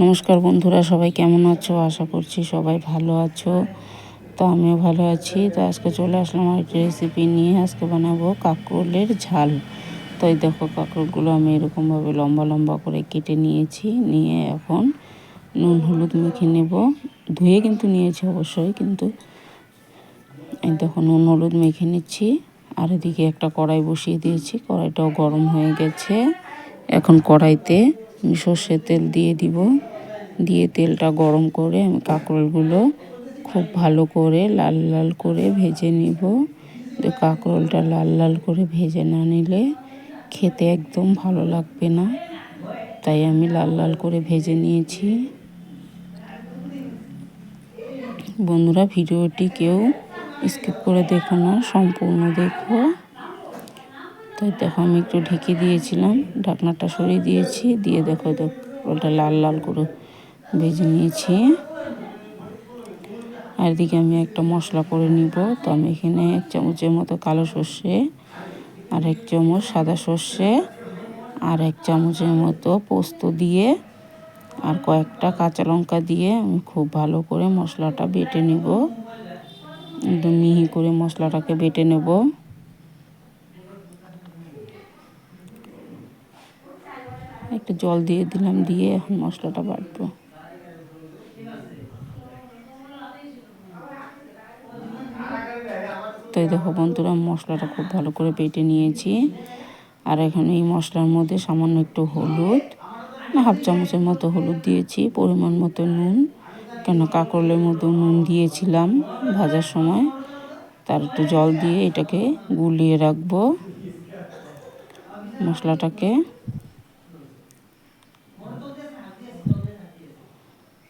নমস্কার বন্ধুরা, সবাই কেমন আছো? আশা করছি সবাই ভালো আছো। তো আমিও ভালো আছি। তো আজকে চলে আসলাম আর একটা রেসিপি নিয়ে। আজকে বানাবো কাঁকরোলের ঝাল। তো এই দেখো, কাঁকরোলগুলো আমি এরকমভাবে লম্বা লম্বা করে কেটে নিয়েছি। নিয়ে এখন নুন হলুদ মেখে নেব। ধুয়ে কিন্তু নিয়েছি অবশ্যই, কিন্তু এই দেখো নুন হলুদ মেখে নিচ্ছি। আর এদিকে একটা কড়াই বসিয়ে দিয়েছি, কড়াইটাও গরম হয়ে গেছে। এখন কড়াইতে আমি সর্ষের তেল দিয়ে দিব। দিয়ে তেলটা গরম করে আমি কাঁকরোলগুলো খুব ভালো করে লাল লাল করে ভেজে নিব। তো কাঁকরোলটা লাল লাল করে ভেজে না নিলে খেতে একদম ভালো লাগবে না, তাই আমি লাল লাল করে ভেজে নিয়েছি। বন্ধুরা, ভিডিওটি কেউ স্কিপ করে দেখো না, সম্পূর্ণ দেখো। তাই দেখো, আমি একটু ঢেকে দিয়েছিলাম, ঢাকনাটা সরিয়ে দিয়েছি। দিয়ে দেখো ওটা লাল লাল করে ভেজে নিয়েছি। আর এদিকে আমি একটা মশলা করে নিব। তো আমি এখানে 1 চামচের মতো কালো সর্ষে, আর 1 চামচ সাদা সর্ষে, আর 1 চামচের মতো পোস্ত দিয়ে, আর কয়েকটা কাঁচা লঙ্কা দিয়ে আমি খুব ভালো করে মশলাটা বেটে নেব। একদম মিহি করে মশলাটাকে বেটে নেব। একটু জল দিয়ে দিলাম, দিয়ে এখন মশলাটা বাটবো। তো এই দেখো বন্ধুরা, মশলাটা খুব ভালো করে বেটে নিয়েছি। আর এখন এই মশলার মধ্যে সামান্য একটু হলুদ, 1/2 চামচের মতো হলুদ দিয়েছি, পরিমাণ মতো নুন, কেন কাঁকরোলের মধ্যে নুন দিয়েছিলাম ভাজার সময়। তার একটু জল দিয়ে এটাকে গুলিয়ে রাখবো মশলাটাকে।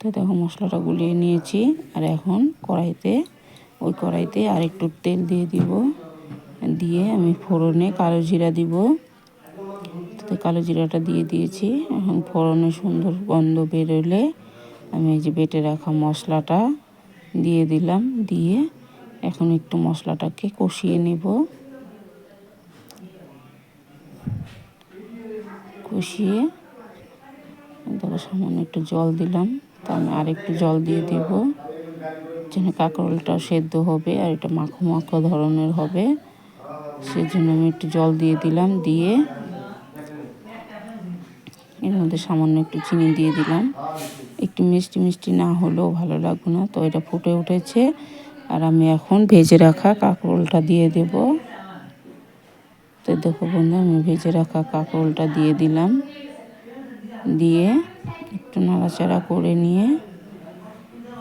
তো দেখো মশলাটা গুলিয়ে নিয়েছি। আর এখন ওই কড়াইতে আর একটু তেল দিয়ে দিব। দিয়ে আমি ফোড়নে কালো জিরা দিব। তো কালো জিরাটা দিয়ে দিয়েছি। এখন ফোড়নে সুন্দর গন্ধ বেরোলে আমি এই যে বেটে রাখা মশলাটা দিয়ে দিলাম। দিয়ে এখন একটু মশলাটাকে কষিয়ে নেব। কষিয়ে দেখো সামান্য একটু জল দিলাম। তো আমি আর একটু জল দিয়ে দিব, যেন কাঁকরোলটা সেদ্ধ হবে আর এটা মাখো মাখো ধরনের হবে। সেজন্য আমি একটু জল দিয়ে দিলাম। দিয়ে এর মধ্যে সামান্য একটু চিনি দিয়ে দিলাম। একটু মিষ্টি মিষ্টি না হলেও ভালো লাগবে না। তো এটা ফুটে উঠেছে। আর আমি এখন ভেজে রাখা কাঁকরোলটা দিয়ে দেব। তো দেখো বন্ধু, আমি ভেজে রাখা কাঁকরোলটা দিয়ে দিলাম। দিয়ে একটু নাড়াচাড়া করে নিয়ে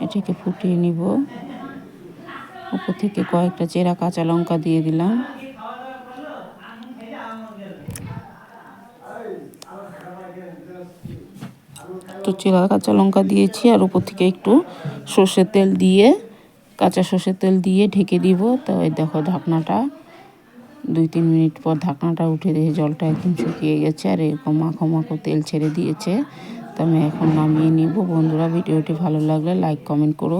এটাকে ফুটিয়ে নিব। উপর থেকে কয়েকটা চেরা কাঁচা লঙ্কা দিয়ে দিলাম। তো চেরা কাঁচা লঙ্কা দিয়েছি, আর উপর থেকে একটু সর্ষের তেল দিয়ে, কাঁচা সর্ষের তেল দিয়ে ঢেকে দিব। তো এই দেখো ঢাকনাটা 2-3 মিনিট পর ঢাকনাটা উঠে দিয়ে জলটা একদম শুকিয়ে গেছে, আর এরকম মাখো মাখো তেল ছেড়ে দিয়েছে। তো আমি এখন নামিয়ে নিব। বন্ধুরা, ভিডিওটি ভালো লাগলে লাইক কমেন্ট করো।